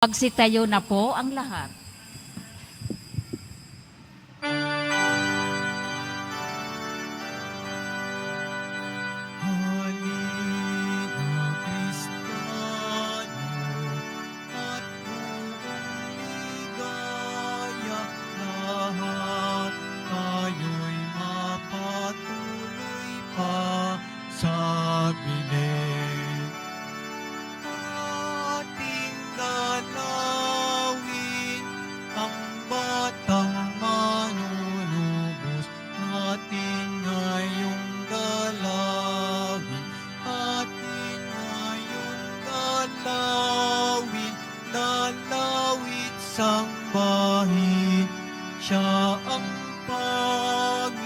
Magsitayo na po ang lahat. Halina Kristiyano at buong ligaya, lahat tayo'y mapatuloy pa sa binig. Ating dalawin ang batang manunubos, ating ngayong dalawin, ating ngayong dalawin, dalawit sambahin, siya ang Panginoon.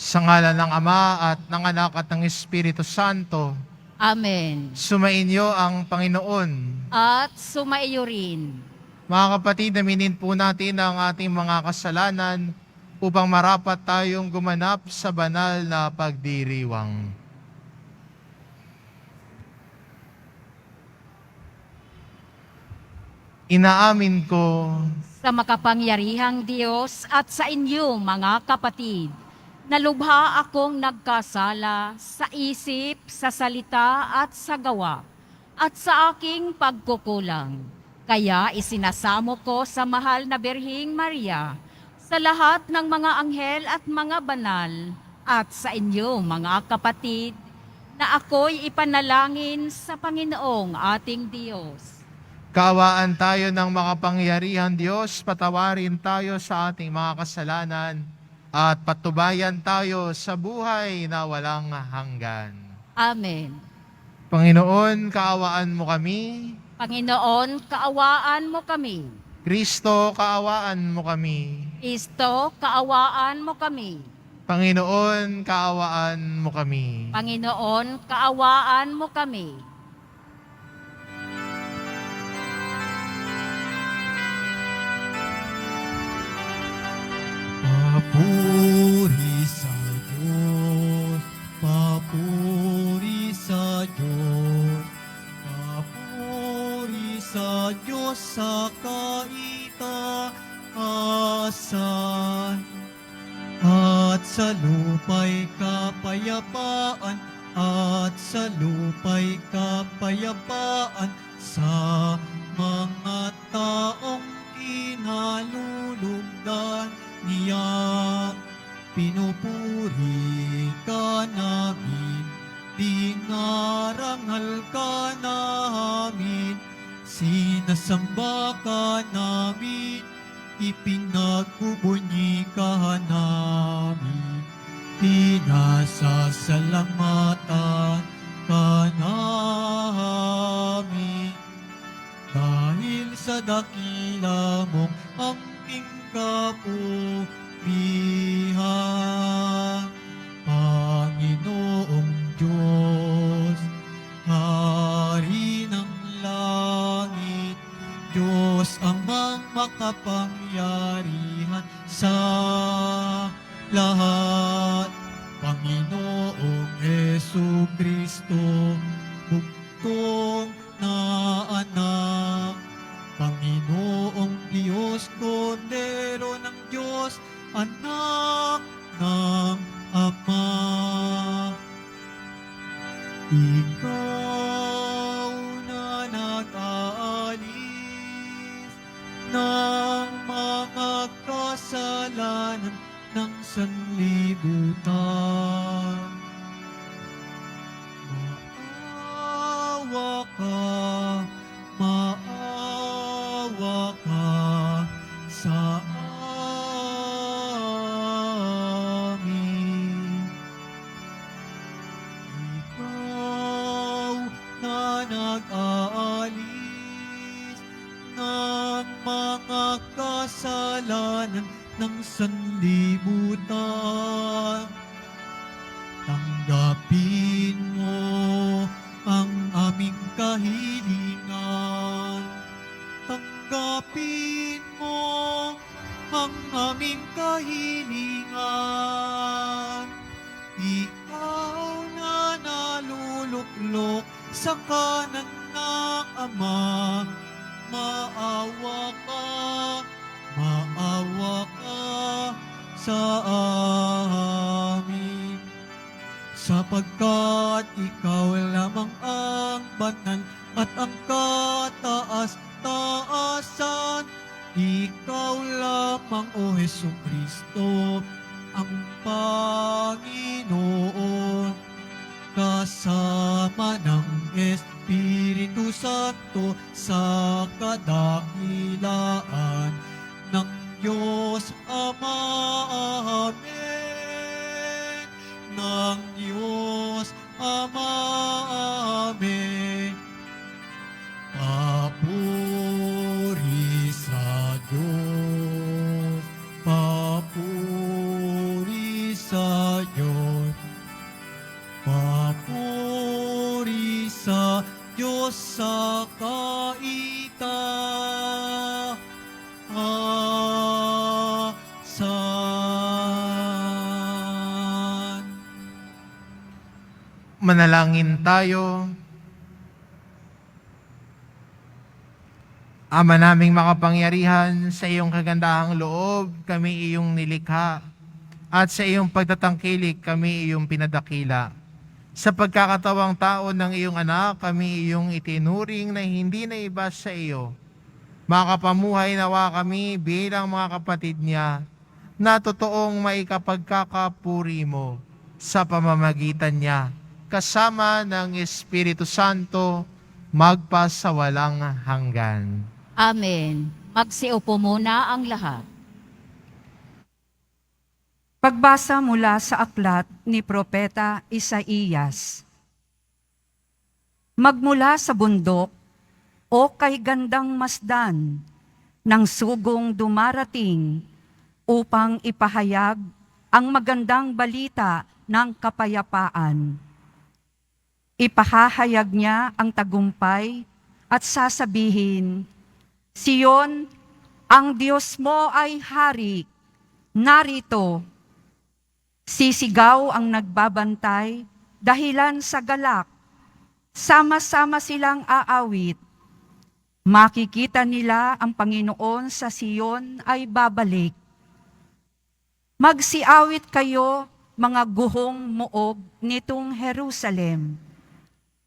Sa ngalan ng Ama at ng Anak at ng Espiritu Santo, Amen. sumainyo ang Panginoon. At sumaiyo rin. Mga kapatid, aminin po natin ang ating mga kasalanan upang marapat tayong gumanap sa banal na pagdiriwang. Inaamin ko Sa makapangyarihang Diyos at sa inyo mga kapatid, nalubha akong nagkasala sa isip, sa salita at sa gawa, at sa aking pagkukulang. Kaya isinasamo ko sa mahal na Birhing Maria, sa lahat ng mga anghel at mga banal, at sa inyo mga kapatid, na ako'y ipanalangin sa Panginoong ating Diyos. kaawaan tayo ng makapangyarihang Diyos, patawarin tayo sa ating mga kasalanan, at patubayan tayo sa buhay na walang hanggan. Amen. Panginoon, kaawaan mo kami. Panginoon, kaawaan mo kami. Kristo, kaawaan mo kami. Kristo, kaawaan mo kami. Panginoon, kaawaan mo kami. Panginoon, kaawaan mo kami. Papuri sa Diyos, papuri sa Diyos, papuri sa Diyos sa kaitaasan, at sa lupa'y kapayapaan, at sa lupa'y kapayapaan sa mga taong kinalulugdan niya. Pinupuri ka namin, dinarangal ka namin, sinasamba ka namin, ipinagbubunyi ka namin, pinasasalamatan ka namin. Dahil sa dakila mong angking kapulihan, Panginoong Diyos, Hari ng langit, Diyos amang makapangyarihan sa lahat, Panginoong Jesucristo, bugtong na anak, Panginoong Diyos, Kordero ng Diyos, anak ng Ama. Ikaw na nag-aalis ng mga kasalanan ng sanlibutan. Maawa ka, maawa ka sa amin. Ikaw na nag-aalis ng mga kasalanan ng sanlibutan, tanggapin mo ang aming kahilingan. Tanggapin mo ang aming kahilingan. Ikaw na naluluklok bulok sa kanan ng Ama. Maawa ka sa amin. Sapagkat ikaw lamang ang banal at ang kataas-taasan. Ikaw lamang, O Hesukristo, ang Panginoon, kasama ng Espiritu Santo sa kadakilaan ng Diyos Ama. Amen. Ng Diyos Ama. Amen. Papuri sa Diyos. Papuri sa Diyos. Papuri sa Diyos sa kaitaasan. Manalangin tayo. Ama naming makapangyarihan, sa iyong kagandahang loob, kami iyong nilikha, at sa iyong pagtatangkilik, kami iyong pinadakila. Sa pagkakatawang tao ng iyong anak, kami iyong itinuring na hindi na iba sa iyo. Makapamuhay nawa kami bilang mga kapatid niya, na totoong maikapagkakapuri mo sa pamamagitan niya, kasama ng Espiritu Santo, magpasawalang hanggan. Amen. Magsiupo muna ang lahat. Pagbasa mula sa aklat ni Propeta Isaías. Magmula sa bundok, o kay gandang masdan, ng sugong dumarating, upang ipahayag ang magandang balita ng kapayapaan. Ipahahayag niya ang tagumpay at sasabihin, Siyon, ang Diyos mo ay hari, narito. Sisigaw ang nagbabantay dahilan sa galak, sama-sama silang aawit. Makikita nila ang Panginoon sa Siyon ay babalik. Magsiawit kayo, mga guhong muog nitong Jerusalem,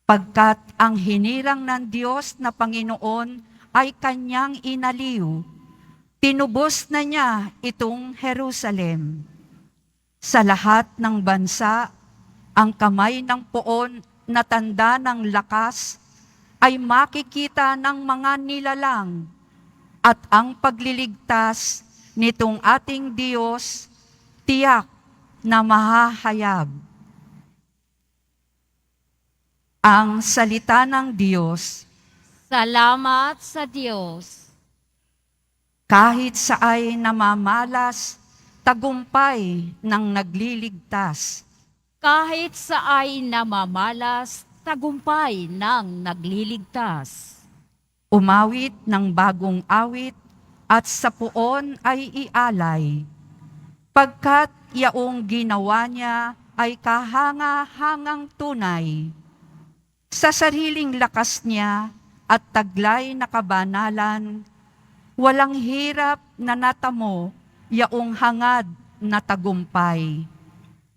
pagkat ang hinirang ng Diyos na Panginoon ay kanyang inaliw. Tinubos na niya itong Jerusalem. Sa lahat ng bansa, ang kamay ng poon na tanda ng lakas ay makikita ng mga nilalang, at ang pagliligtas nitong ating Diyos tiyak na mahahayag. Ang salita ng Diyos. Salamat sa Diyos. Kahit saay namamalas, tagumpay ng nagliligtas. Kahit sa ay namamalas, tagumpay ng nagliligtas. Umawit ng bagong awit at sa puon ay ialay. Pagkat yaong ginawa niya ay kahanga-hangang tunay. Sa sariling lakas niya at taglay na kabanalan, walang hirap na natamo yaong hangad na tagumpay.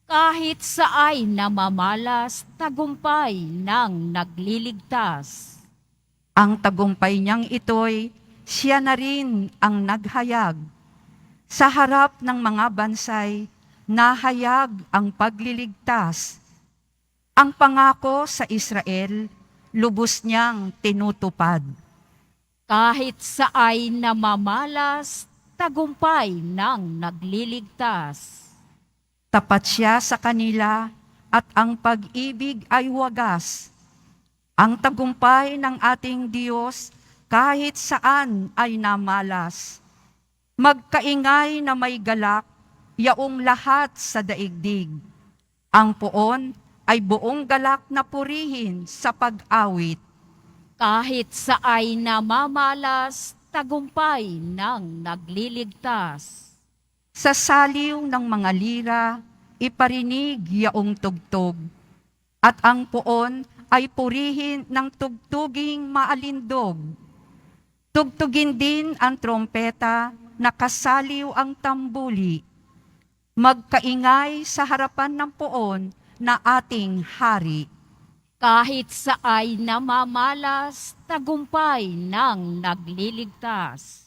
Kahit sa ay namamalas, tagumpay ng nagliligtas. Ang tagumpay niyang ito'y siya na rin ang naghayag. Sa harap ng mga bansay, nahayag ang pagliligtas. Ang pangako sa Israel, lubos niyang tinutupad. Kahit sa ay namamalas, tagumpay ng nagliligtas. Tapat siya sa kanila at ang pag-ibig ay wagas. Ang tagumpay ng ating Diyos kahit saan ay namalas. Magkaingay na may galak, yaong lahat sa daigdig. Ang poon ay buong galak na purihin sa pag-awit. Kahit sa ay namamalas, tagumpay ng nagliligtas. Sa saliw ng mga lira, iparinig yaong tugtog. At ang poon ay purihin ng tugtuging maalindog. Tugtugin din ang trompeta, nakasaliw ang tambuli. Magkaingay sa harapan ng poon na ating hari. Kahit sa ay namamalas, tagumpay ng nagliligtas.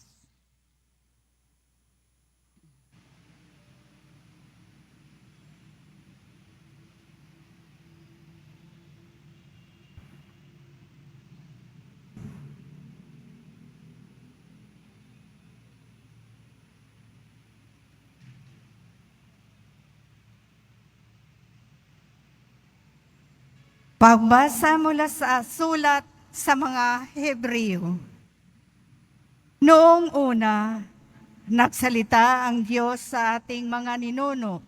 Pagbasa mula sa sulat sa mga Hebreo. Noong una, nagsalita ang Diyos sa ating mga ninuno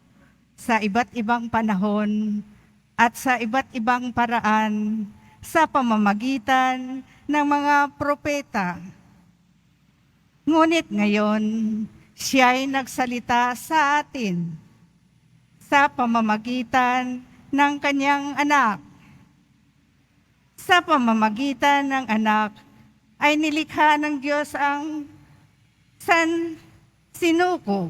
sa iba't ibang panahon at sa iba't ibang paraan sa pamamagitan ng mga propeta. Ngunit ngayon, siya'y nagsalita sa atin sa pamamagitan ng kanyang anak. Sa pamamagitan ng anak ay nilikha ng Diyos ang sansinukob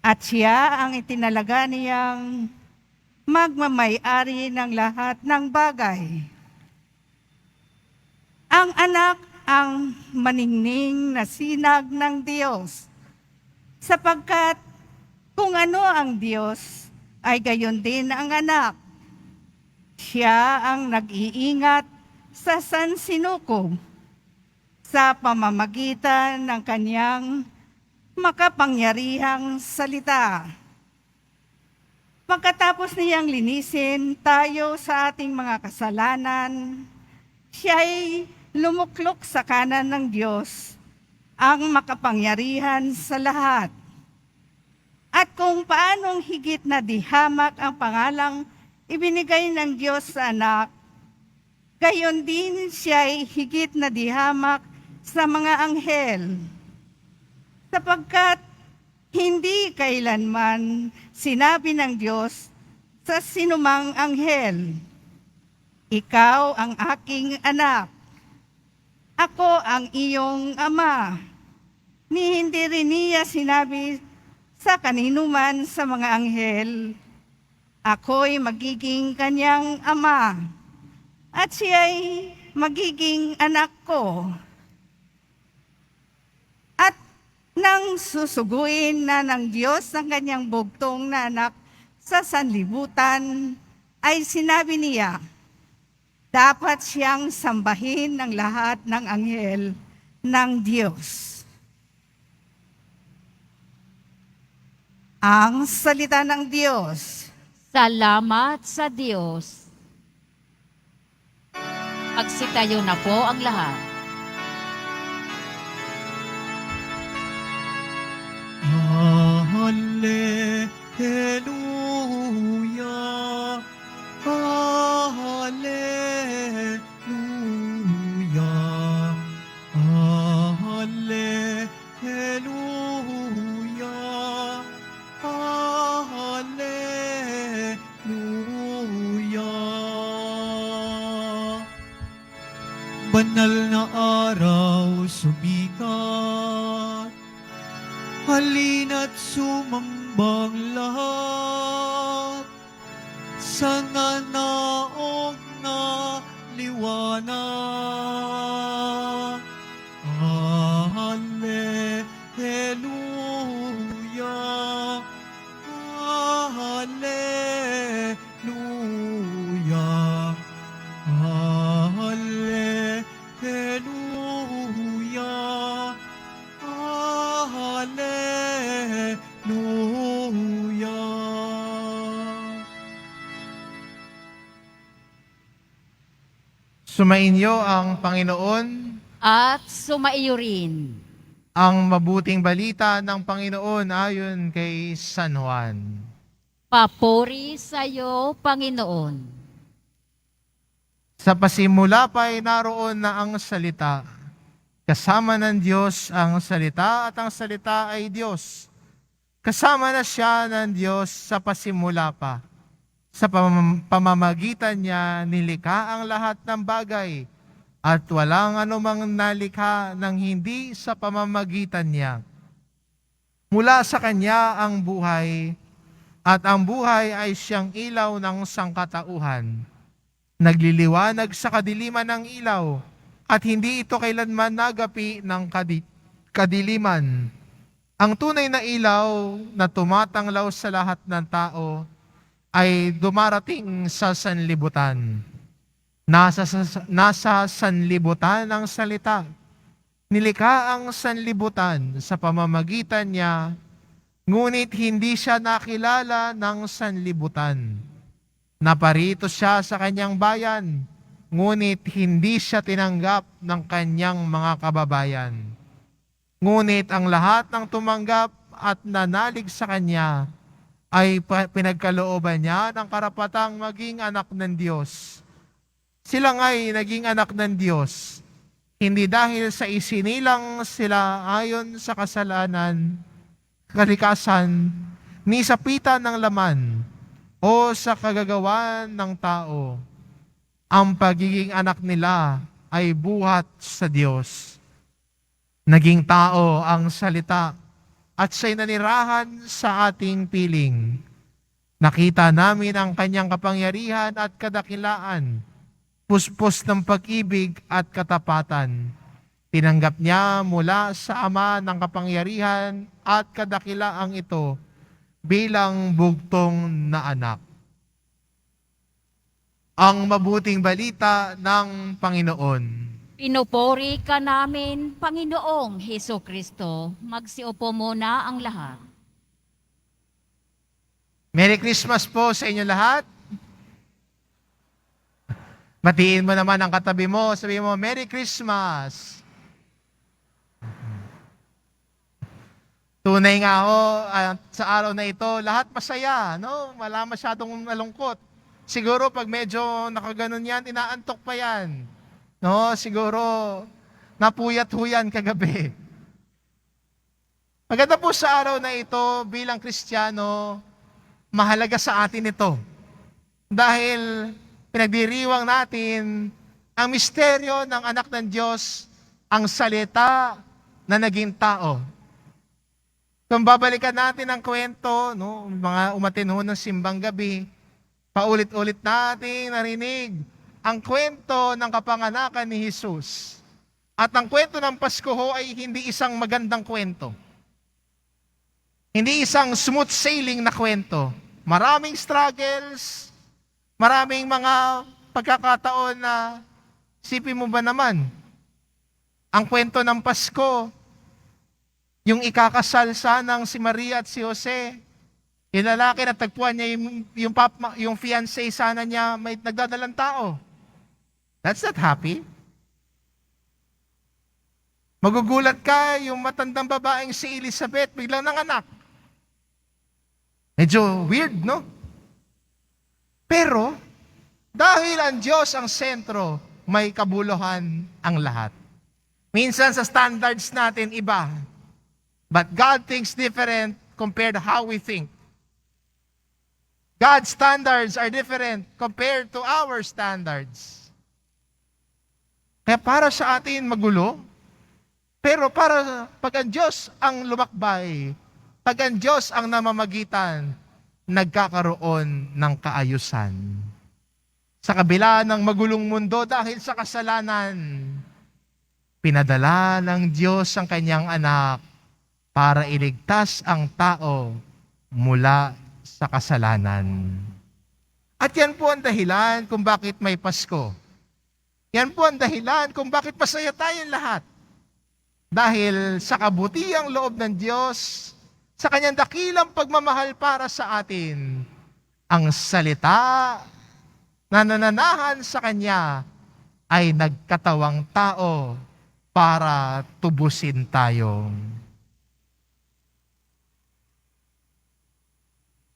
at siya ang itinalaga niyang magmamay-ari ng lahat ng bagay. Ang anak ang maningning na sinag ng Diyos, sapagkat kung ano ang Diyos ay gayon din ang anak. Siya ang nag-iingat sa sansinukob sa pamamagitan ng kanyang makapangyarihang salita. Pagkatapos niyang linisin tayo sa ating mga kasalanan, siya'y lumuklok sa kanan ng Diyos, ang makapangyarihan sa lahat. At kung paanong higit na dihamak ang pangalang ibinigay ng Diyos sa anak, gayon din siya'y higit na dihamak sa mga anghel, sapagkat hindi kailanman sinabi ng Diyos sa sinumang anghel, "Ikaw ang aking anak, ako ang iyong ama." Ni hindi rin niya sinabi sa kaninuman sa mga anghel, "Ako'y magiging kanyang ama, at siya'y magiging anak ko." At nang susuguin na ng Diyos ang kanyang bugtong na anak sa sanlibutan, ay sinabi niya, dapat siyang sambahin ng lahat ng anghel ng Diyos. Ang salita ng Diyos. Salamat sa Diyos. Magsitayo na po ang lahat. Hallelujah, Hallelujah, Hallelujah, Hallelujah. Banal na araw sumikat, halina't sumambang lahat sa nanaog na liwanag. Hallelujah, Hallelujah, Hallelujah, Hallelujah. Sumainyo ang Panginoon, At sumaiyo rin. ang mabuting balita ng Panginoon ayon kay San Juan. Papuri sa iyo, Panginoon. Sa pasimula pa ay naroon na ang salita. Kasama ng Diyos ang salita at ang salita ay Diyos. Kasama na siya ng Diyos sa pasimula pa. Sa pamamagitan niya, nilikha ang lahat ng bagay at walang anumang nalikha ng hindi sa pamamagitan niya. Mula sa Kanya ang buhay, at ang buhay ay siyang ilaw ng sangkatauhan. Nagliliwanag sa kadiliman ng ilaw, at hindi ito kailanman nagapi ng kadiliman. Ang tunay na ilaw na tumatanglaw sa lahat ng tao ay dumarating sa sanlibutan. Nasa sanlibutan ang salita. Nilikha ang sanlibutan sa pamamagitan niya, ngunit hindi siya nakilala ng sanlibutan. Naparito siya sa kanyang bayan, ngunit hindi siya tinanggap ng kanyang mga kababayan. Ngunit ang lahat ng tumanggap at nanalig sa kanya ay pinagkalooban niya ng karapatang maging anak ng Diyos. Sila nga'y naging anak ng Diyos, hindi dahil sa isinilang sila ayon sa kasalanan, kalikasan, ni sa pita ng laman, o sa kagagawan ng tao. Ang pagiging anak nila ay buhat sa Diyos. Naging tao ang salita at siya'y nanirahan sa ating piling. Nakita namin ang kanyang kapangyarihan at kadakilaan, puspos ng pag-ibig at katapatan. Tinanggap niya mula sa Ama ng kapangyarihan at kadakilaang ito bilang bugtong na anak. Ang mabuting balita ng Panginoon. Pinupuri ka namin, Panginoong Heso Kristo. Magsiupo muna ang lahat. Merry Christmas po sa inyo lahat. Batiin mo naman ang katabi mo. Sabihin mo, Merry Christmas. Tunay nga ho, sa araw na ito, lahat masaya. No? Wala masyadong malungkot. Siguro pag medyo nakaganon yan, inaantok pa yan. No, siguro napuyat ho yan kagabi. Maganda po sa araw na ito bilang Kristiyano, mahalaga sa atin ito. Dahil pinagdiriwang natin ang misteryo ng anak ng Diyos, ang salita na naging tao. Kung babalikan natin ang kwento, no, mga umatin ho ng simbang gabi, paulit-ulit natin narinig ang kwento ng kapanganakan ni Jesus. At ang kwento ng Pasko ho ay hindi isang magandang kwento. Hindi isang smooth sailing na kwento. Maraming struggles, maraming mga pagkakataon na sipin mo ba naman, ang kwento ng Pasko, yung ikakasal sanang si Maria at si Jose, yung lalaki na tagpuan niya yung fiancé sana niya may nagdadalang tao. That's not happy. Magugulat ka, yung matandang babaeng si Elizabeth, biglang nanganak. Medyo weird, no? Pero, dahil ang Diyos ang sentro, may kabuluhan ang lahat. Minsan sa standards natin, iba. But God thinks different compared to how we think. God's standards are different compared to our standards. Kaya para sa atin magulo, pero para pag ang Diyos ang lumakbay, pag ang Diyos ang namamagitan, nagkakaroon ng kaayusan. Sa kabila ng magulong mundo dahil sa kasalanan, pinadala ng Diyos ang kanyang anak para iligtas ang tao mula sa kasalanan. At yan po ang dahilan kung bakit may Pasko. Yan po ang dahilan kung bakit masaya tayong lahat. Dahil sa kabutiang loob ng Diyos, sa kanyang dakilang pagmamahal para sa atin, ang salita na nananahan sa kanya ay nagkatawang tao para tubusin tayo.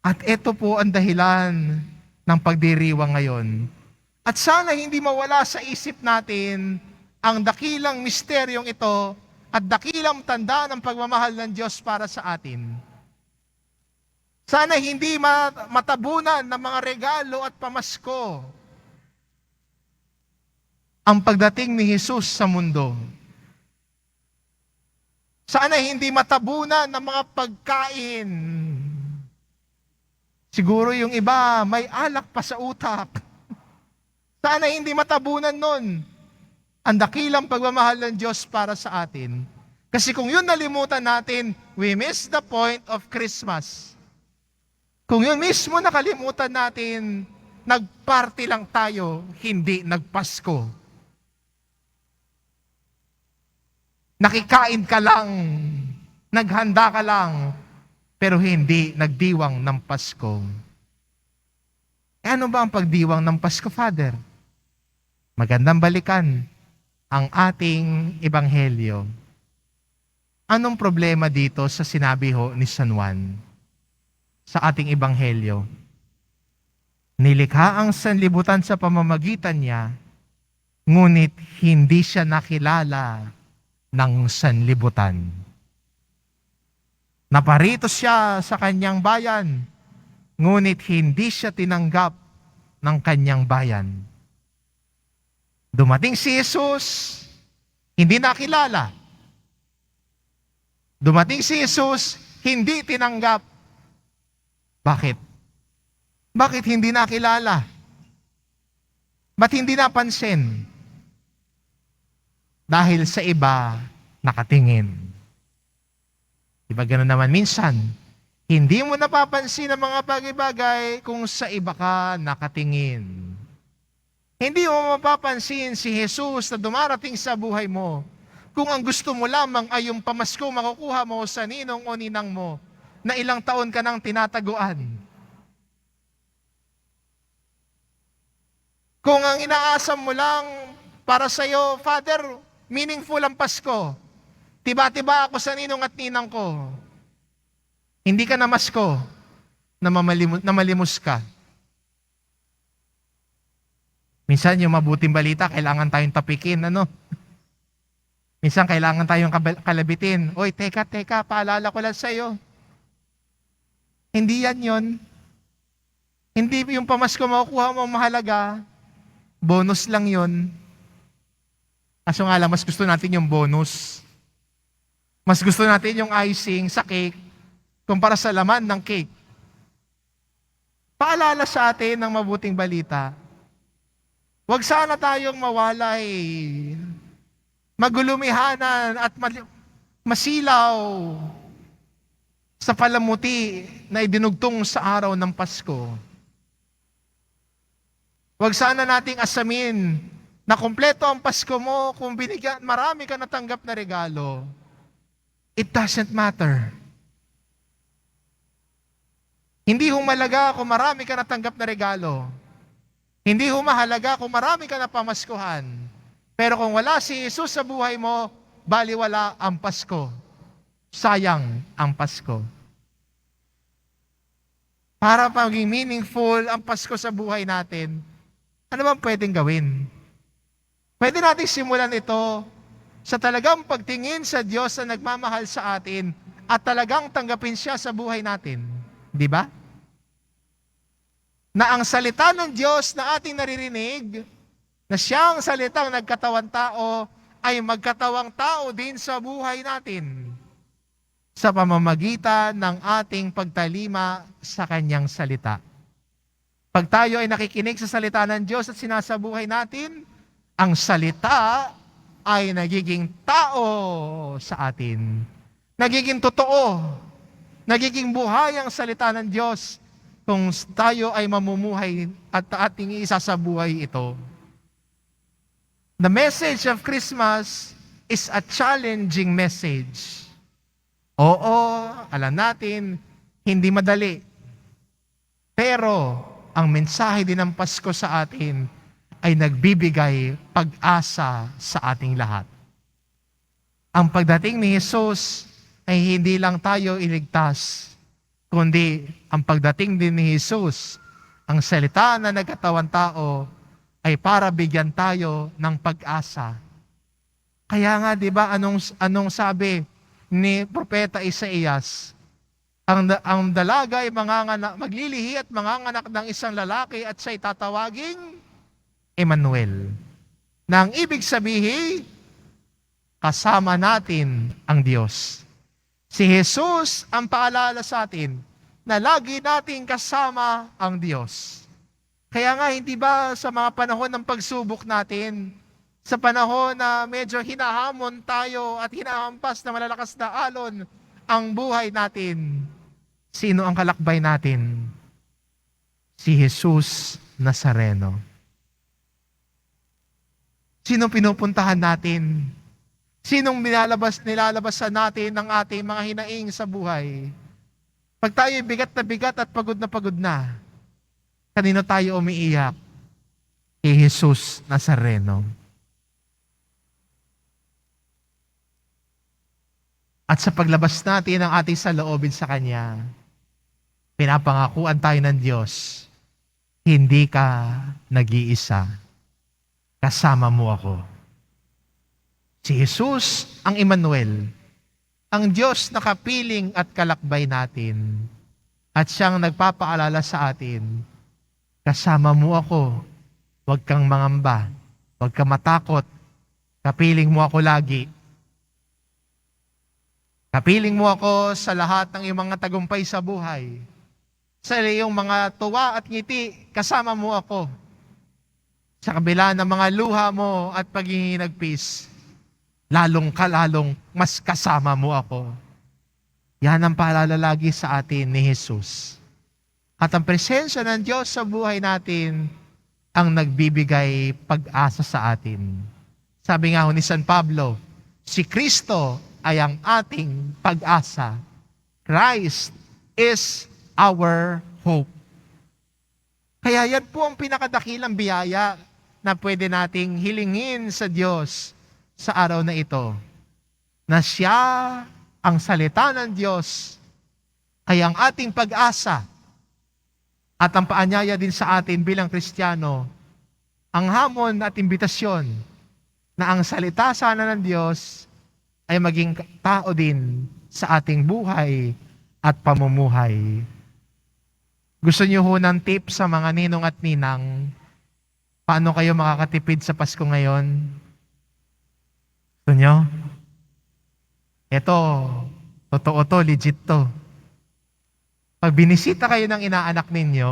At ito po ang dahilan ng pagdiriwang ngayon. At sana hindi mawala sa isip natin ang dakilang misteryong ito at dakilang tanda ng pagmamahal ng Diyos para sa atin. Sana hindi matabunan ng mga regalo at pamasko ang pagdating ni Jesus sa mundo. Sana hindi matabunan ng mga pagkain. Siguro yung iba may alak pa sa utak. Sana hindi matabunan nun ang dakilang pagmamahal ng Diyos para sa atin. Kasi kung yun nalimutan natin, we miss the point of Christmas. Kung yun mismo nakalimutan natin, nagparty lang tayo, hindi nagpasko. Nakikain ka lang, naghanda ka lang, pero hindi nagdiwang ng Pasko. Ano ba ang pagdiwang ng Pasko, Father? Magandang balikan ang ating ebanghelyo. Anong problema dito sa sinabi ho ni San Juan sa ating ebanghelyo? Nilikha ang sanlibutan sa pamamagitan niya, ngunit hindi siya nakilala ng sanlibutan. Naparito siya sa kanyang bayan, ngunit hindi siya tinanggap ng kanyang bayan. Dumating si Jesus, hindi nakilala. Dumating si Jesus, hindi tinanggap. Bakit? Bakit hindi nakilala? Ba't hindi napansin? Dahil sa iba, nakatingin. Diba gano'n naman minsan? Hindi mo napapansin ang mga bagay-bagay kung sa iba ka nakatingin. Hindi mo mapapansin si Jesus na dumarating sa buhay mo kung ang gusto mo lamang ay yung pamasko makukuha mo sa ninong o ninang mo na ilang taon ka nang tinataguan. Kung ang inaasam mo lang para sa'yo, Father, meaningful ang Pasko. Tiba-tiba ako sa ninong at ninang ko. Hindi ka namasko, namalimos ka. Minsan yung mabuting balita, kailangan tayong tapikin, ano? Minsan kailangan tayong kalabitin. Oy, teka, paalala ko lang sa'yo. Hindi yan yon. Hindi yung pamasko makukuha mo mahalaga. Bonus lang yon. Kaso nga lang, mas gusto natin yung bonus. Mas gusto natin yung icing sa cake kumpara sa laman ng cake. Paalala sa atin ng mabuting balita. Huwag sana tayong mawalay, magulumihanan at masilaw sa palamuti na idinugtong sa araw ng Pasko. Huwag sana nating asamin na kumpleto ang Pasko mo kung marami ka natanggap na regalo. It doesn't matter. Hindi humalaga kung marami ka natanggap na regalo. Hindi humahalaga kung marami ka na pamaskuhan. Pero kung wala si Jesus sa buhay mo, baliwala ang Pasko. Sayang ang Pasko. Para maging meaningful ang Pasko sa buhay natin, ano bang pwedeng gawin? Pwede natin simulan ito sa talagang pagtingin sa Diyos na nagmamahal sa atin at talagang tanggapin siya sa buhay natin. Di ba? Na ang salita ng Diyos na ating naririnig, na siyang salitang nagkatawang tao, ay magkatawang tao din sa buhay natin sa pamamagitan ng ating pagtalima sa kanyang salita. Pag tayo ay nakikinig sa salita ng Diyos at sinasabuhay natin, ang salita ay nagiging tao sa atin. Nagiging totoo. Nagiging buhay ang salita ng Diyos kung tayo ay mamumuhay at ating isasabuhay ito. The message of Christmas is a challenging message. Oo, alam natin, hindi madali. Pero ang mensahe din ng Pasko sa atin ay nagbibigay pag-asa sa ating lahat. Ang pagdating ni Jesus ay hindi lang tayo iligtas, kundi ang pagdating din ni Jesus, ang salita na nagkatawang tao, ay para bigyan tayo ng pag-asa. Kaya nga, di ba, anong sabi ni Propeta Isaías? Ang dalaga ay maglilihi at manganganak ng isang lalaki at siya'y tatawaging Emmanuel. Na ang ibig sabihin, kasama natin ang Diyos. Si Jesus ang paalala sa atin na lagi nating kasama ang Diyos. Kaya nga, hindi ba sa mga panahon ng pagsubok natin, sa panahon na medyo hinahamon tayo at hinahampas na malalakas na alon ang buhay natin, sino ang kalakbay natin? Si Jesus Nazareno. Sinong pinupuntahan natin? Sinong nilalabasan natin ng ating mga hinaing sa buhay? Pag tayo bigat at pagod na, kanino tayo umiiyak? Kay Jesus Nazareno. At sa paglabas natin ng ating saloobin sa Kanya, pinapangakuan tayo ng Diyos, hindi ka nag-iisa. Kasama mo ako. Si Jesus ang Emmanuel, ang Diyos na kapiling at kalakbay natin, at siyang nagpapaalala sa atin, kasama mo ako, huwag kang mangamba, huwag kang matakot, kapiling mo ako lagi. Kapiling mo ako sa lahat ng iyong mga tagumpay sa buhay. Sa iyong mga tuwa at ngiti, kasama mo ako. Sa kabila ng mga luha mo at paghinginagpis, lalong mas kasama mo ako. Yan ang paalala lagi sa atin ni Jesus. At ang presensya ng Diyos sa buhay natin ang nagbibigay pag-asa sa atin. Sabi nga ni San Pablo, si Kristo ay ang ating pag-asa. Christ is our hope. Kaya yan po ang pinakadakilang biyaya na pwede nating hilingin sa Diyos sa araw na ito. Na siya ang salita ng Diyos ay ang ating pag-asa at ang paanyaya din sa atin bilang Kristiyano, ang hamon at imbitasyon na ang salita sana ng Diyos ay maging tao din sa ating buhay at pamumuhay. Gusto niyo ho ng tip sa mga ninong at ninang? Paano kayo makakatipid sa Pasko ngayon? Gusto niyo? Ito, totoo to, legit to. Pag binisita kayo ng inaanak ninyo,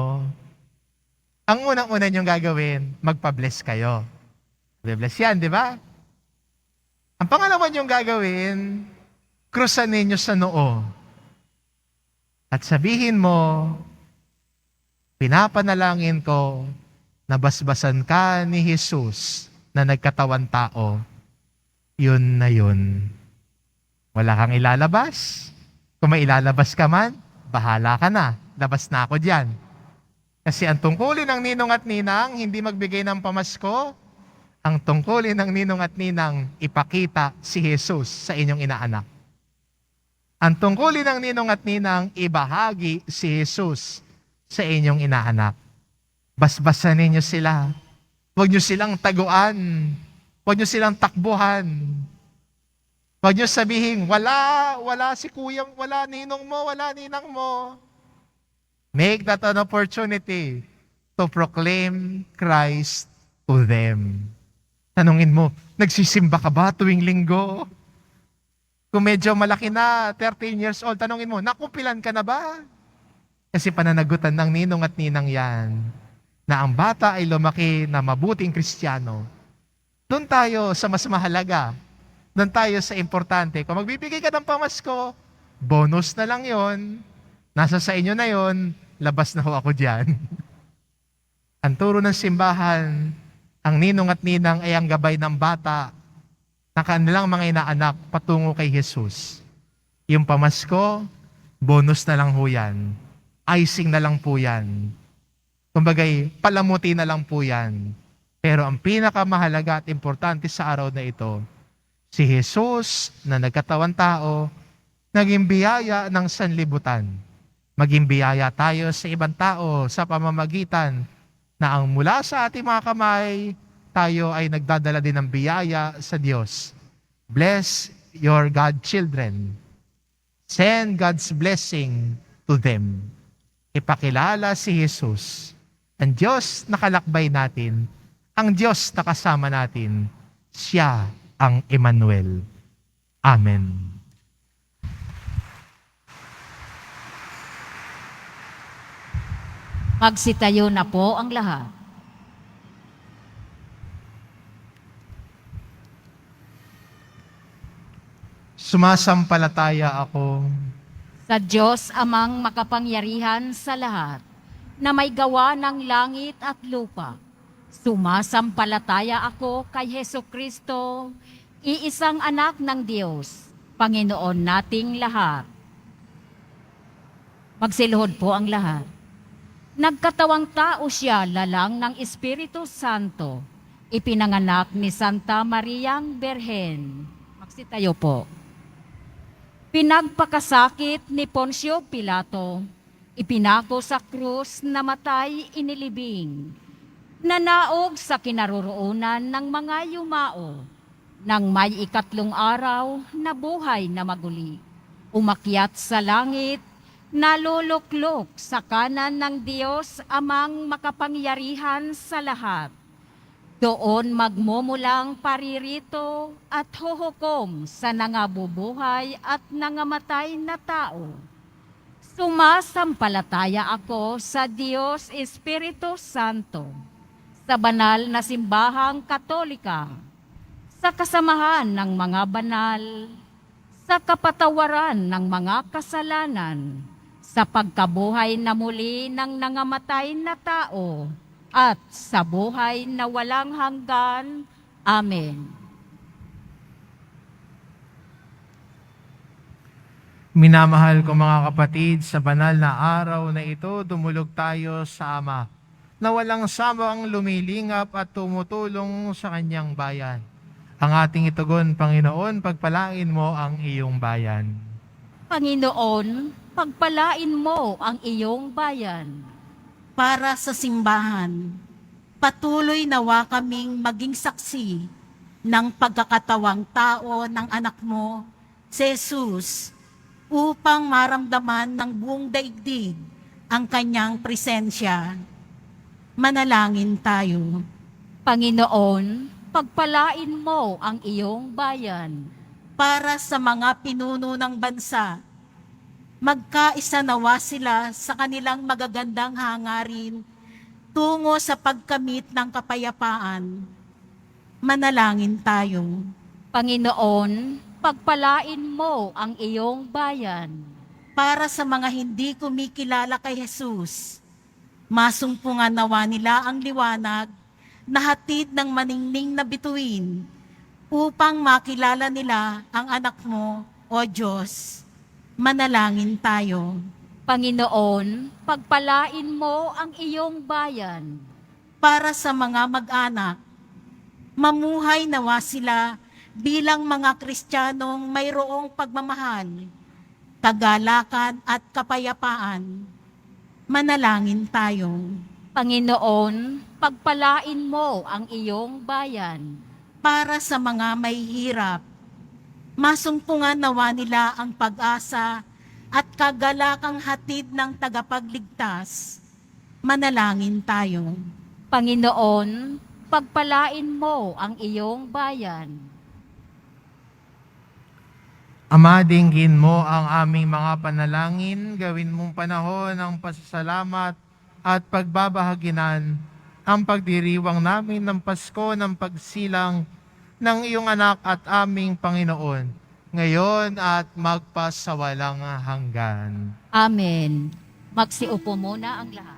ang unang-una niyong gagawin, magpa-bless kayo. Bless yan, di ba? Ang pangalawa niyong gagawin, krusan ninyo sa noo. At sabihin mo, pinapanalangin ko na basbasan ka ni Jesus na nagkatawan tao. Yun na yun. Wala kang ilalabas. Kung may ilalabas ka man, bahala ka na. Labas na ako dyan. Kasi ang tungkulin ng ninong at ninang, hindi magbigay ng pamasko. Ang tungkulin ng ninong at ninang, ipakita si Jesus sa inyong inaanak. Ang tungkulin ng ninong at ninang, ibahagi si Jesus sa inyong inaanak. Basbasan ninyo sila. Huwag nyo silang taguan. Huwag nyo silang takbuhan. Huwag nyo sabihin, wala si kuyang, wala ninong mo, wala ninang mo. Make that an opportunity to proclaim Christ to them. Tanungin mo, nagsisimba ka ba tuwing linggo? Kung medyo malaki na, 13 years old, tanungin mo, nakumpilan ka na ba? Kasi pananagutan ng ninong at ninang yan, na ang bata ay lumaki na mabuting Kristiyano. Doon tayo sa mas mahalaga. Doon tayo sa importante. Kung magbibigay ka ng pamasko, bonus na lang yon. Nasa sa inyo na yon, labas na ho ako dyan. Ang turo ng simbahan, ang ninong at ninang ay ang gabay ng bata na kanilang mga inaanak patungo kay Jesus. Yung pamasko, bonus na lang ho yan. Icing na lang po yan. Kumbagay, palamuti na lang po yan. Pero ang pinakamahalaga at importante sa araw na ito, si Jesus na nagkatawan tao, naging biyaya ng sanlibutan. Maging biyaya tayo sa ibang tao sa pamamagitan na ang mula sa ating mga kamay, tayo ay nagdadala din ng biyaya sa Diyos. Bless your godchildren. Send God's blessing to them. Ipakilala si Jesus, ang Diyos na kalakbay natin, ang Diyos na kasama natin. Siya ang Emmanuel. Amen. Magsitayo na po ang lahat. Sumasampalataya ako Sa Diyos amang makapangyarihan sa lahat, na may gawa ng langit at lupa. Sumasampalataya ako kay Hesu Kristo, iisang anak ng Diyos, Panginoon nating lahat. Magsiluhod po ang lahat. Nagkatawang tao siya lalang ng Espiritu Santo, ipinanganak ni Santa Mariang Berhen. Magsitayo po. Pinagpakasakit ni Poncio Pilato, ipinako sa krus, namatay, inilibing. Nanaog sa kinaroroonan ng mga yumao, nang may 3 araw, nabuhay na maguli. Umakyat sa langit, naluluklok sa kanan ng Diyos amang makapangyarihan sa lahat. Doon magmumulang paririto at huhukom sa nangabubuhay at nangamatay na tao. Sumasampalataya ako sa Diyos Espiritu Santo, sa banal na simbahang Katolika, sa kasamahan ng mga banal, sa kapatawaran ng mga kasalanan, sa pagkabuhay na muli ng nangamatay na tao, at sa buhay na walang hanggan. Amen. Minamahal ko mga kapatid, sa banal na araw na ito, dumulog tayo sa Ama, na walang samang lumilingap at tumutulong sa kanyang bayan. Ang ating itugon, Panginoon, pagpalain mo ang iyong bayan. Panginoon, pagpalain mo ang iyong bayan. Para sa simbahan, patuloy nawa kaming maging saksi ng pagkakatawang tao ng anak mo, si Jesus, upang maramdaman ng buong daigdig ang kanyang presensya. Manalangin tayo. Panginoon, pagpalain mo ang iyong bayan. Para sa mga pinuno ng bansa, magkaisa nawa sila sa kanilang magagandang hangarin tungo sa pagkamit ng kapayapaan. Manalangin tayo. Panginoon, pagpalain mo ang iyong bayan. Para sa mga hindi kumikilala kay Jesus, masumpungan nawa nila ang liwanag na hatid ng maningning na bituin upang makilala nila ang anak mo, O Diyos. Manalangin tayo. Panginoon, pagpalain mo ang iyong bayan. Para sa mga mag-anak, mamuhay nawa sila bilang mga Kristiyanong mayroong pagmamahal, kagalakan at kapayapaan. Manalangin tayo. Panginoon, pagpalain mo ang iyong bayan. Para sa mga may hirap, masumpungan nawa nila ang pag-asa at kagalakang hatid ng tagapagligtas. Manalangin tayo. Panginoon, pagpalain mo ang iyong bayan. Ama, dinggin mo ang aming mga panalangin, gawin mong panahon ng pasasalamat at pagbabahaginan ang pagdiriwang namin ng Pasko ng pagsilang ng iyong anak at aming Panginoon, ngayon at magpasawalang hanggan. Amen. Magsiupo muna ang lahat.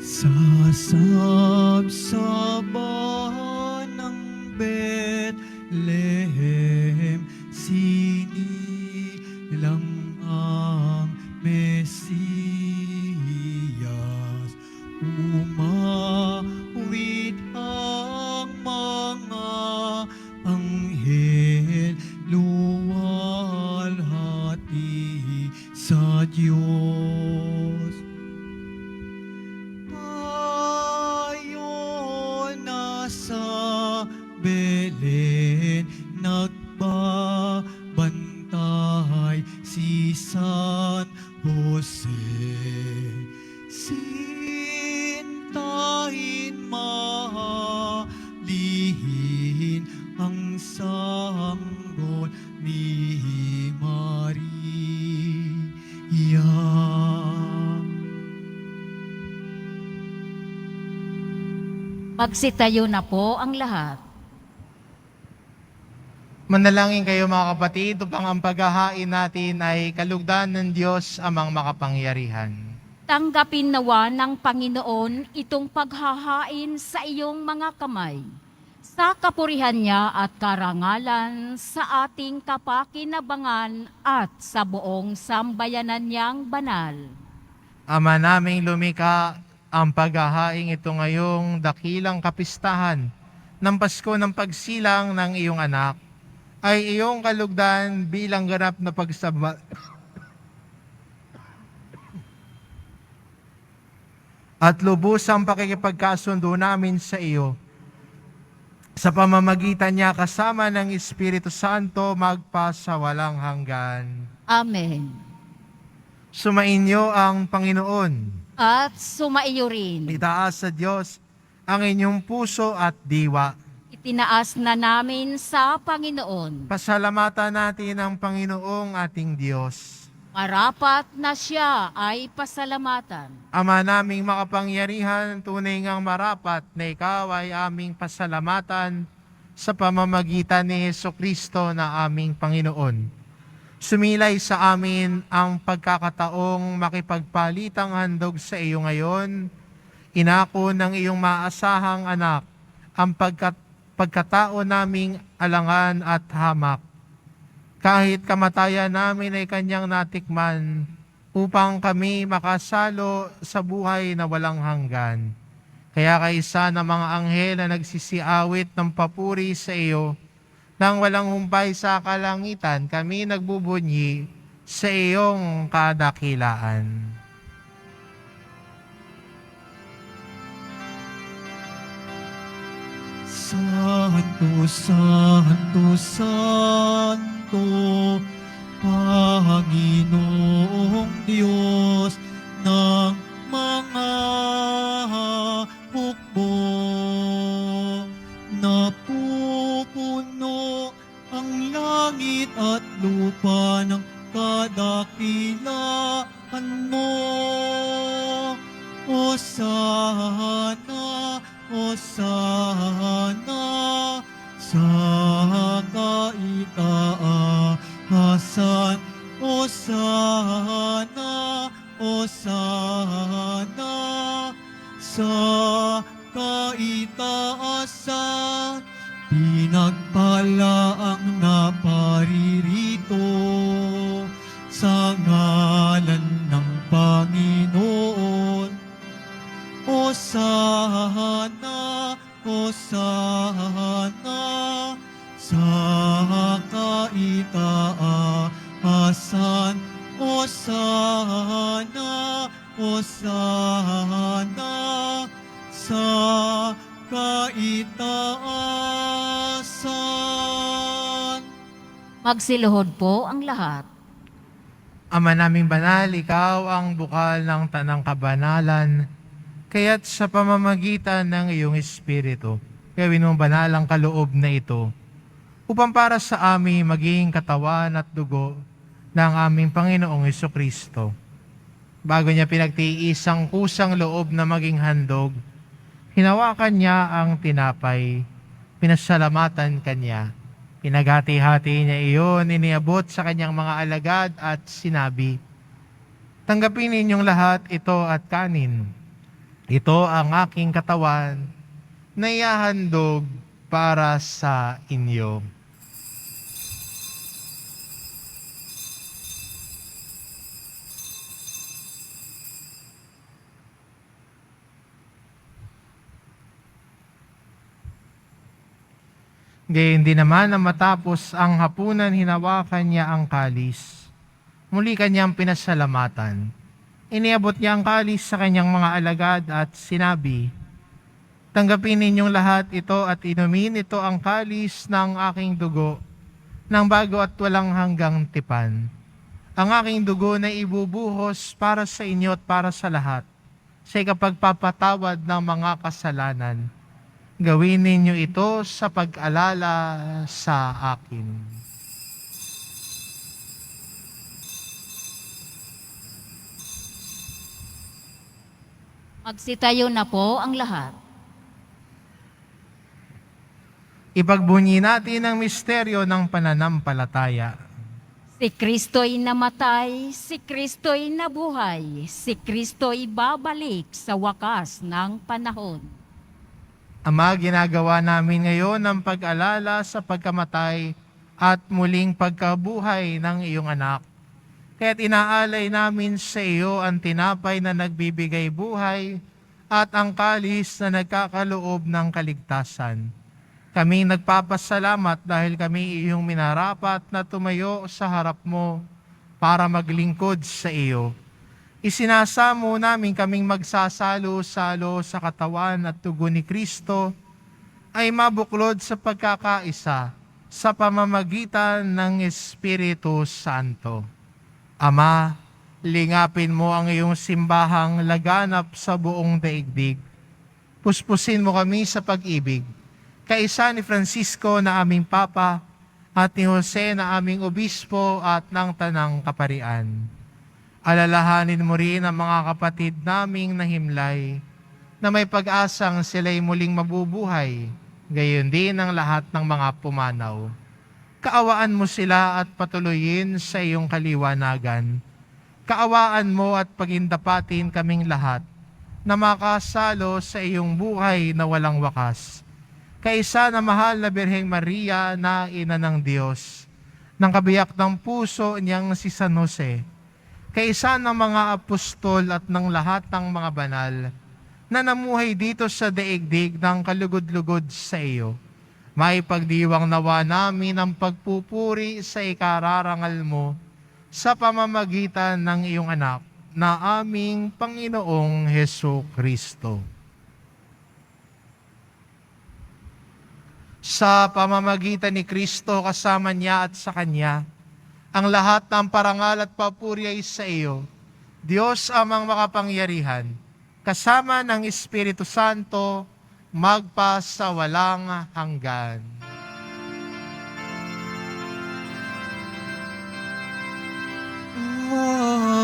Sa sabsaban ng Bethlehem, sinilang ang Mesiyas. Umawit ang mga anghel, luwalhati Belen nagbabantay si San Jose. Sintahin mahalin ang sanggol ni Maria. Magsitayo na po ang lahat. Manalangin kayo mga kapatid upang ang paghahain natin ay kalugdan ng Diyos amang makapangyarihan. Tanggapin nawa ng Panginoon itong paghahain sa iyong mga kamay, sa kapurihan niya at karangalan sa ating kapakinabangan at sa buong sambayanan niyang banal. Ama naming lumikha, ang paghahain ito ngayong dakilang kapistahan ng Pasko ng pagsilang ng iyong anak ay iyong kalugdan bilang ganap na pagsamba at lubusang pakikipagkasundo namin sa iyo. Sa pamamagitan niya kasama ng Espiritu Santo magpasawalang hanggan. Amen. Sumainyo ang Panginoon. At sumaiyo rin. Itaas sa Diyos ang inyong puso at diwa. Itinaas na namin sa Panginoon. Pasalamatan natin ang Panginoong ating Diyos. Marapat na siya ay pasalamatan. Ama naming makapangyarihan, tunay ngang marapat na ikaw ay aming pasalamatan sa pamamagitan ni Hesukristo na aming Panginoon. Sumilay sa amin ang pagkakataong makipagpalitang handog sa iyo ngayon. Inako ng iyong maasahang anak ang pagkatao naming alangan at hamak. Kahit kamatayan namin ay kanyang natikman upang kami makasalo sa buhay na walang hanggan. Kaya kaisa ng mga anghel na nagsisiawit ng papuri sa iyo, nang walang humpay sa kalangitan, kami nagbubunyi sa iyong kadakilaan. Santo, Santo, Santo, Panginoong Diyos ng mga hukbo. Napupuno ang langit at lupa ng kadakilaan mo. Hosana, Hosana, sa kaitaasan. Hosana, Hosana, sa kaitaasan. Pinagpala ang naparirito sa ngalan ng Panginoon. Hosana, Hosana, sa kaitaasan. Hosana, Hosana, sa kaitaasan. Magsiluhod po ang lahat. Ama naming banal, ikaw ang bukal ng tanang kabanalan, kaya't sa pamamagitan ng iyong Espiritu, gawin mong banal ang kaloob na ito, upang para sa amin maging katawan at dugo ng aming Panginoong Hesukristo. Bago niya pinagtiis ang kusang loob na maging handog, hinawakan niya ang tinapay, pinasalamatan kanya, pinaghati-hati niya iyon, iniabot sa kanyang mga alagad at sinabi, "Tanggapin ninyong lahat ito at kanin. Ito ang aking katawan na ihahandog para sa inyo." Gayon din naman na matapos ang hapunan, hinawakan niya ang kalis. Muli kanyang pinasalamatan. Iniabot niya ang kalis sa kanyang mga alagad at sinabi, Tanggapin ninyong lahat ito at inumin ito ang kalis ng aking dugo, ng bago at walang hanggang tipan. Ang aking dugo na ibubuhos para sa inyo at para sa lahat, sa ikapagpapatawad ng mga kasalanan. Gawin ninyo ito sa pag-alala sa akin. Magsitayo na po ang lahat. Ipagbunyi natin ang misteryo ng pananampalataya. Si Kristo'y namatay, si Kristo'y nabuhay, si Kristo'y babalik sa wakas ng panahon. Ama, ginagawa namin ngayon ang pag-alala sa pagkamatay at muling pagkabuhay ng iyong anak. Kaya't inaalay namin sa iyo ang tinapay na nagbibigay buhay at ang kalis na nagkakaloob ng kaligtasan. Kami nagpapasalamat dahil kami iyong minarapat na tumayo sa harap mo para maglingkod sa iyo. Isinasamo namin kaming magsasalo-salo sa katawan at tugo ni Kristo ay mabuklod sa pagkakaisa sa pamamagitan ng Espiritu Santo. Ama, lingapin mo ang iyong simbahang laganap sa buong daigdig. Puspusin mo kami sa pag-ibig, kaisa ni Francisco na aming Papa at ni Jose na aming Obispo at ng Tanang Kaparian. Alalahanin mo rin ang mga kapatid naming nahimlay na may pag-asang sila'y muling mabubuhay, gayon din ang lahat ng mga pumanaw. Kaawaan mo sila at patuloyin sa iyong kaliwanagan. Kaawaan mo at pagindapatin kaming lahat na makasalo sa iyong buhay na walang wakas. Kaisa na mahal na Birheng Maria na ina ng Diyos, ng kabiyak ng puso niyang si San Jose, kaisa ng mga apostol at ng lahat ng mga banal na namuhay dito sa daigdig ng kalugod-lugod sa iyo. May pagdiwang nawa namin ang pagpupuri sa ikararangal mo sa pamamagitan ng iyong anak na aming Panginoong Heso Kristo. Sa pamamagitan ni Kristo kasama niya at sa Kanya, ang lahat ng parangal at papuri ay sa iyo, Diyos amang makapangyarihan, kasama ng Espiritu Santo, magpa sa walang hanggan.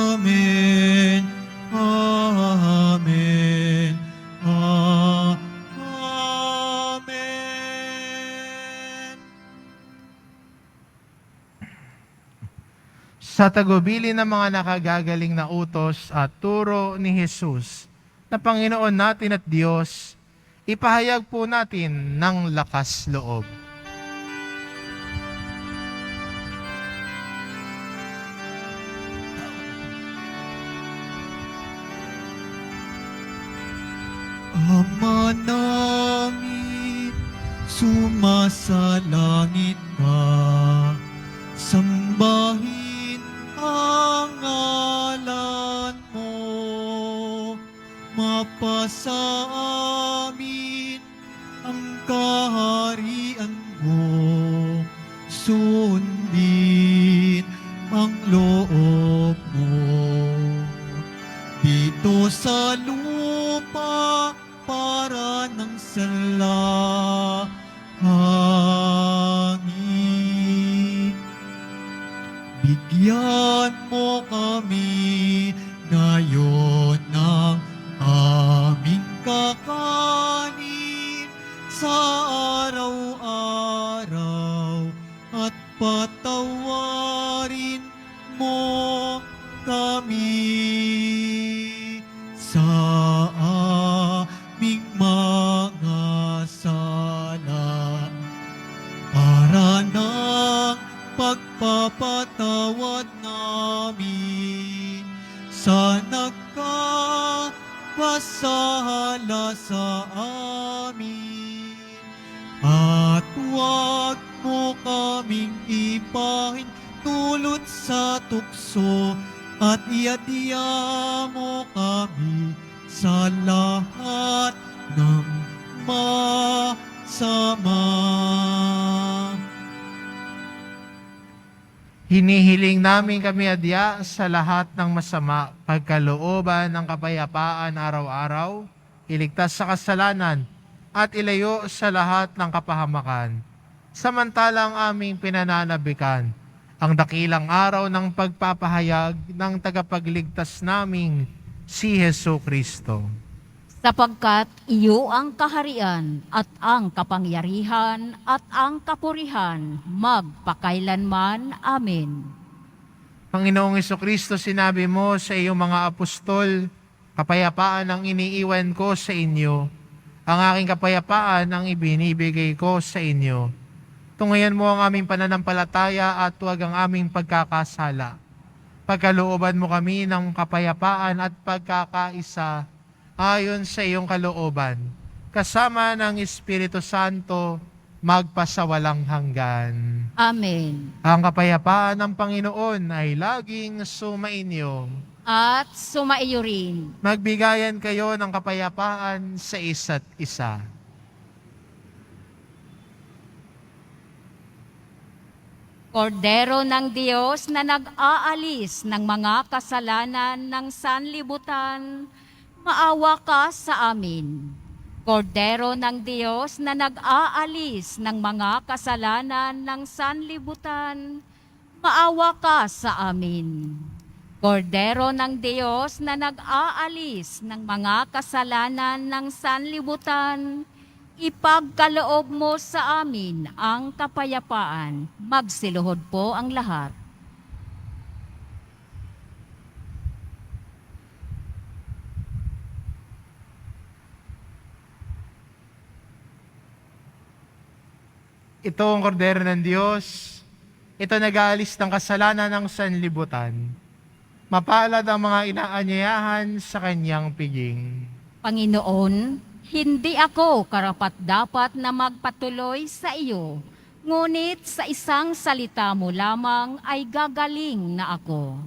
Amen. Amen. Amen. Sa tagubilin ng mga nakagagaling na utos at turo ni Jesus, na Panginoon natin at Diyos, ipahayag po natin ng lakas loob. Ama namin, sumasalangit ka, sambahin ang ngalan mo, mapasa amin ang kaharian mo, sundin ang loob mo. Dito sa lupa para ng salangit. Bigyan mo kami ngayon ng aming kakanin sa araw-araw at patawarin mo kami sa aming mga sala para ng pagpapatawad namin sa nagkakasala sa amin. At huwag mo kaming ipahintulot sa tukso at iadya mo kami sa lahat ng masama. Hinihiling namin kami adya sa lahat ng masama, pagkalooban ng kapayapaan araw-araw, iligtas sa kasalanan, at ilayo sa lahat ng kapahamakan. Samantalang aming pinananabikan ang dakilang araw ng pagpapahayag ng tagapagligtas naming si Hesu Kristo. Sapagkat iyo ang kaharian at ang kapangyarihan at ang kapurihan magpakailanman. Amen. Panginoong Kristo, sinabi mo sa iyong mga apostol, kapayapaan ang iniiwan ko sa inyo, ang aking kapayapaan ang ibinibigay ko sa inyo. Tungayan mo ang aming pananampalataya at huwag ang aming pagkakasala. Pagkalooban mo kami ng kapayapaan at pagkakaisa ayon sa iyong kalooban, kasama ng Espiritu Santo, magpasawalang hanggan. Amen. Ang kapayapaan ng Panginoon ay laging sumainyo. At sumaiyo rin. Magbigayan kayo ng kapayapaan sa isa't isa. Kordero ng Diyos na nag-aalis ng mga kasalanan ng sanlibutan, maawa ka sa amin. Kordero ng Diyos na nag-aalis ng mga kasalanan ng sanlibutan, maawa ka sa amin. Kordero ng Diyos na nag-aalis ng mga kasalanan ng sanlibutan, ipagkaloob mo sa amin ang kapayapaan. Magsiluhod po ang lahat. Ito ang kordero ng Diyos. Ito nag-aalis ng kasalanan ng sanlibutan. Mapalad ang mga inaanyayahan sa kanyang piging. Panginoon, hindi ako karapat-dapat na magpatuloy sa iyo, ngunit sa isang salita mo lamang ay gagaling na ako.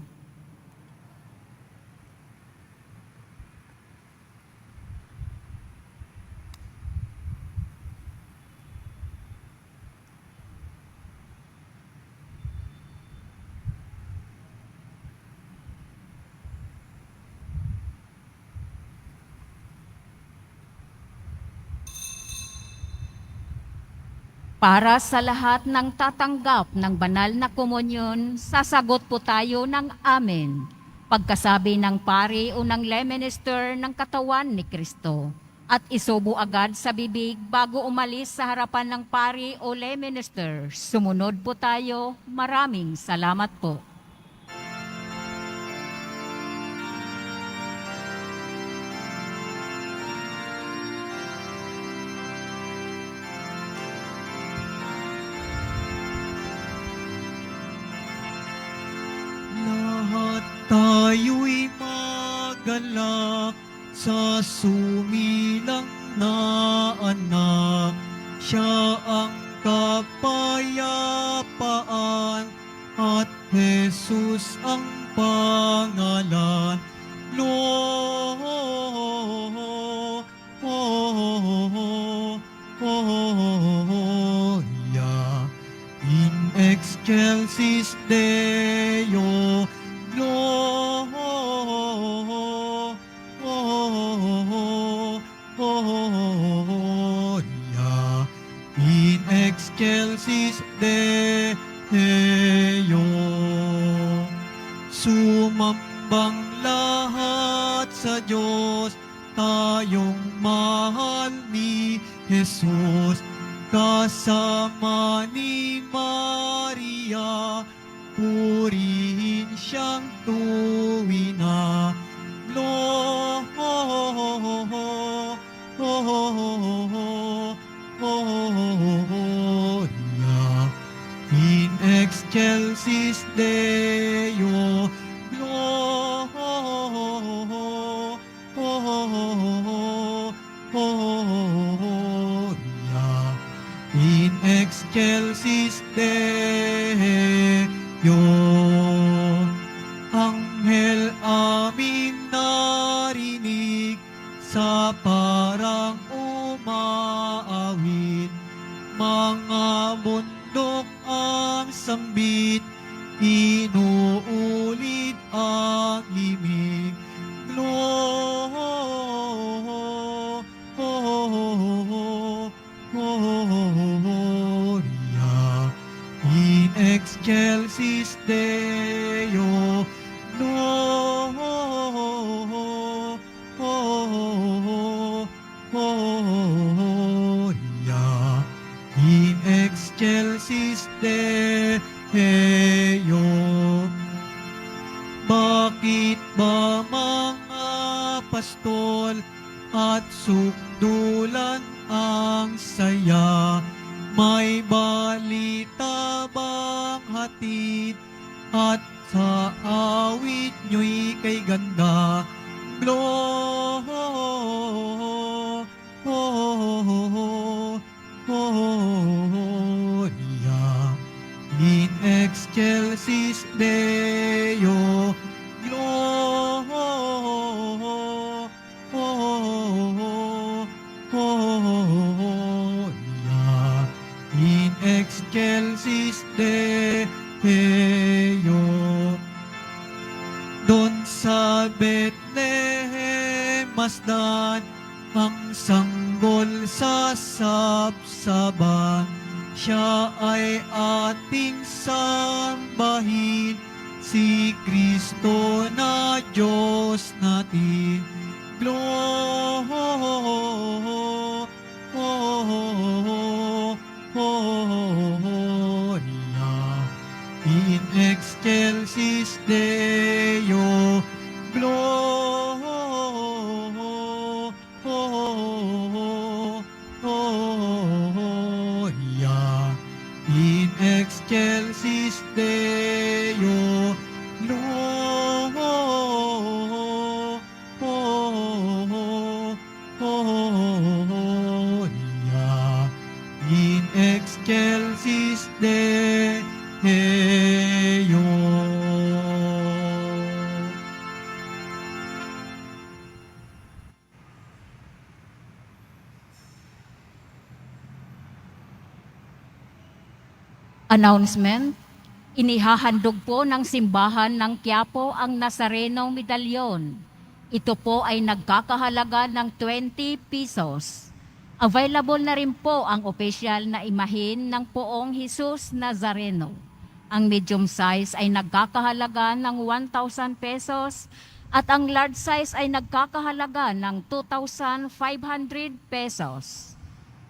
Para sa lahat ng tatanggap ng banal na komunyon, sasagot po tayo ng Amen. Pagkasabi ng pari o ng lay minister ng katawan ni Kristo. At isubo agad sa bibig bago umalis sa harapan ng pari o lay minister. Sumunod po tayo. Maraming salamat po. Lahat tayo'y magalak sa sumilang na anak. Siya ang kapayapaan at Jesus ang pangalan. Gloria in excelsis Deo. Gloria in excelsis Deo. Sumambang lahat sa Diyos, tayong mahal ni Jesus, kasama ni Maria, purihin siyang tuwina. Gloria in excelsis Deo. Gloria in excelsis Deo. Anghel aming narinig sa parang umaga. mga bundok ang sambit, inuulit ang himig. Gloria in excelsis Deo. Gloria in excelsis Deo. Bakit ba mga pastol at sukdulan ang saya? May balita bang hatid at sa awit nyo'y kay ganda? Gloria in excelsis Deo. Gloria in excelsis Deo. Doon sa Bethlehem masdan ang sanggol sa sabsaban. Siya ay ating sambahin, si Kristo na Diyos natin. Gloria in excelsis Deo. Gloria in excelsis Deo. Gloria in excelsis Deo. Announcement, inihahandog po ng simbahan ng Quiapo ang Nazarenong Medalyon. Ito po ay nagkakahalaga ng 20 pesos. Available na rin po ang official na imahin ng Poong Jesus Nazareno. Ang medium size ay nagkakahalaga ng 1,000 pesos at ang large size ay nagkakahalaga ng 2,500 pesos.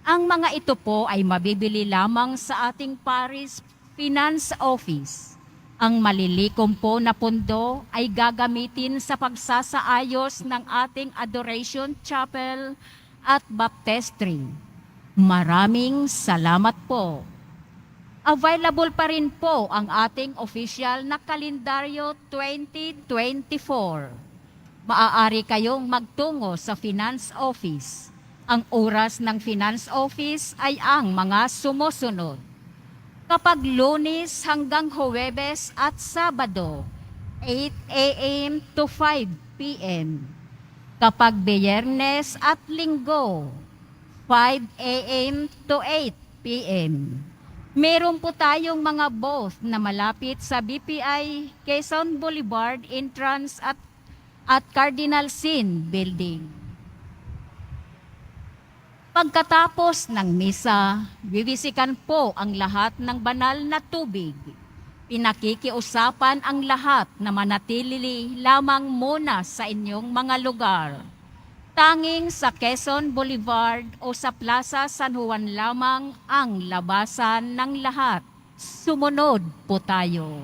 Ang mga ito po ay mabibili lamang sa ating Parish Finance Office. Ang malilikom po na pondo ay gagamitin sa pagsasaayos ng ating Adoration Chapel at Baptistry. Maraming salamat po. Available pa rin po ang ating official na kalendaryo 2024. Maaari kayong magtungo sa Finance Office. Ang oras ng Finance Office ay ang mga sumusunod. Kapag Lunes hanggang Huwebes at Sabado, 8 a.m. to 5 p.m. Kapag Biyernes at Linggo, 5 a.m. to 8 p.m. Meron po tayong mga booth na malapit sa BPI Quezon Boulevard entrance at Cardinal Sin Building. Pagkatapos ng misa, bibisikan po ang lahat ng banal na tubig. Pinakikiusapan ang lahat na manatili lamang muna sa inyong mga lugar. Tanging sa Quezon Boulevard o sa Plaza San Juan lamang ang labasan ng lahat. Sumunod po tayo.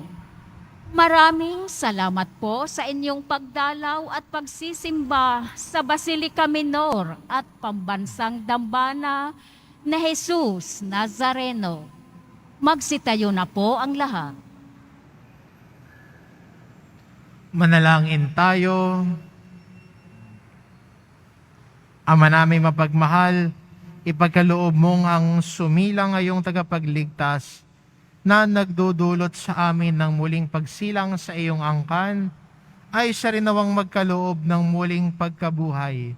Maraming salamat po sa inyong pagdalaw at pagsisimba sa Basilica Minor at Pambansang Dambana na Jesus Nazareno. Magsitayo na po ang lahat. Manalangin tayo. Ama naming mapagmahal, ipagkaloob mong ang sumila ngayong tagapagligtas na nagdudulot sa amin ng muling pagsilang sa iyong angkan, ay siya rin nawang magkaloob ng muling pagkabuhay.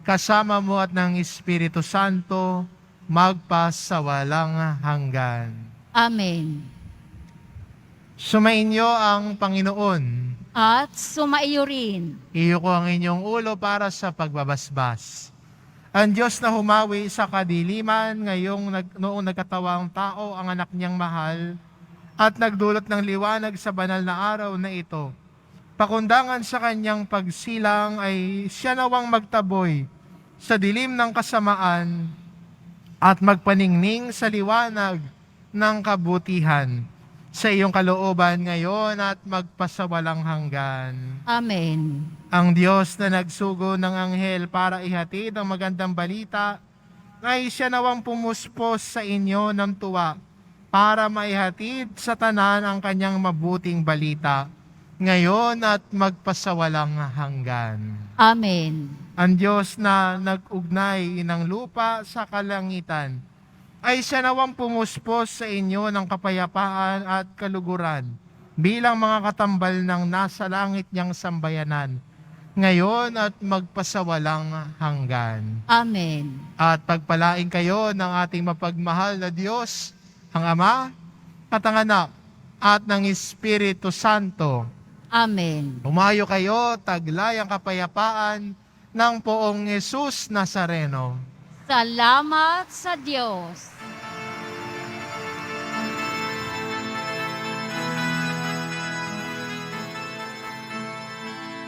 Kasama mo at ng Espiritu Santo, magpasawalang hanggan. Amen. Sumainyo ang Panginoon. At sumaiyo rin. Iyo ko ang inyong ulo para sa pagbabasbas. Ang Diyos na humawi sa kadiliman, noong nagkatawang tao ang anak niyang mahal, at nagdulot ng liwanag sa banal na araw na ito. Pakundangan sa kanyang pagsilang ay siya nawang magtaboy sa dilim ng kasamaan at magpaningning sa liwanag ng kabutihan sa iyong kalooban ngayon at magpasawalang hanggan. Amen. Ang Diyos na nagsugo ng anghel para ihatid ang magandang balita, ay siya nawang pumuspos sa inyo ng tuwa para maihatid sa tanan ang kanyang mabuting balita, ngayon at magpasawalang hanggan. Amen. Ang Diyos na nag-ugnay ng lupa sa kalangitan, ay siya nawang pumuspos sa inyo ng kapayapaan at kaluguran bilang mga katambal ng nasa langit niyang sambayanan, ngayon at magpasawalang hanggan. Amen. At pagpalain kayo ng ating mapagmahal na Diyos, ang Ama, at ang Anak, at ng Espiritu Santo. Amen. Umayo kayo, taglay ang kapayapaan ng Poong Jesus Nazareno. Salamat sa Diyos.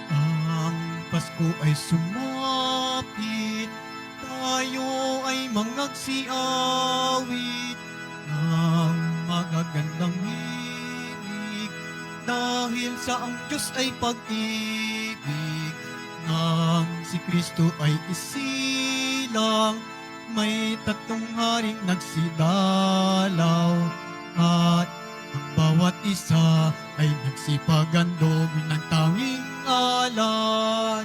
Ang Pasko ay sumapit, tayo ay mangagsiawit ng magagandang himig, dahil sa ang Diyos ay pag-ibig, nang si Kristo ay isilang, may tatlong haring nagsidalaw, at ang bawat isa ay nagsipagandog ng tanging alay.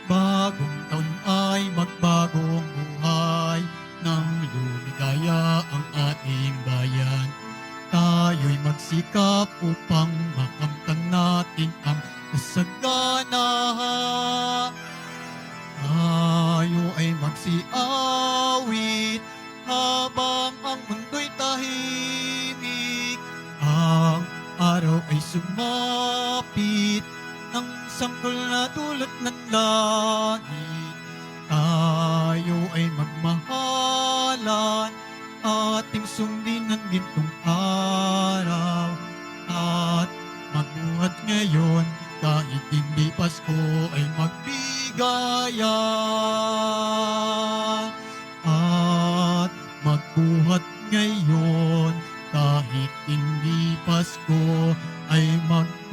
Bagong taon ay magbagong buhay, nang lumigaya ang ating bayan. Tayo'y magsikap upang makamtan natin ang kasaganahan. Tayo ay magsiawit habang ang mundo'y tahimik. Ang araw ay sumapit ng sanggol na dulot ng langit. Tayo ay magmahalan, ating sundin ng gintong araw, at magbuhat ngayon kahit hindi Pasko ay magbigayan. At magbuhat ngayon kahit hindi Pasko ay magbigayan.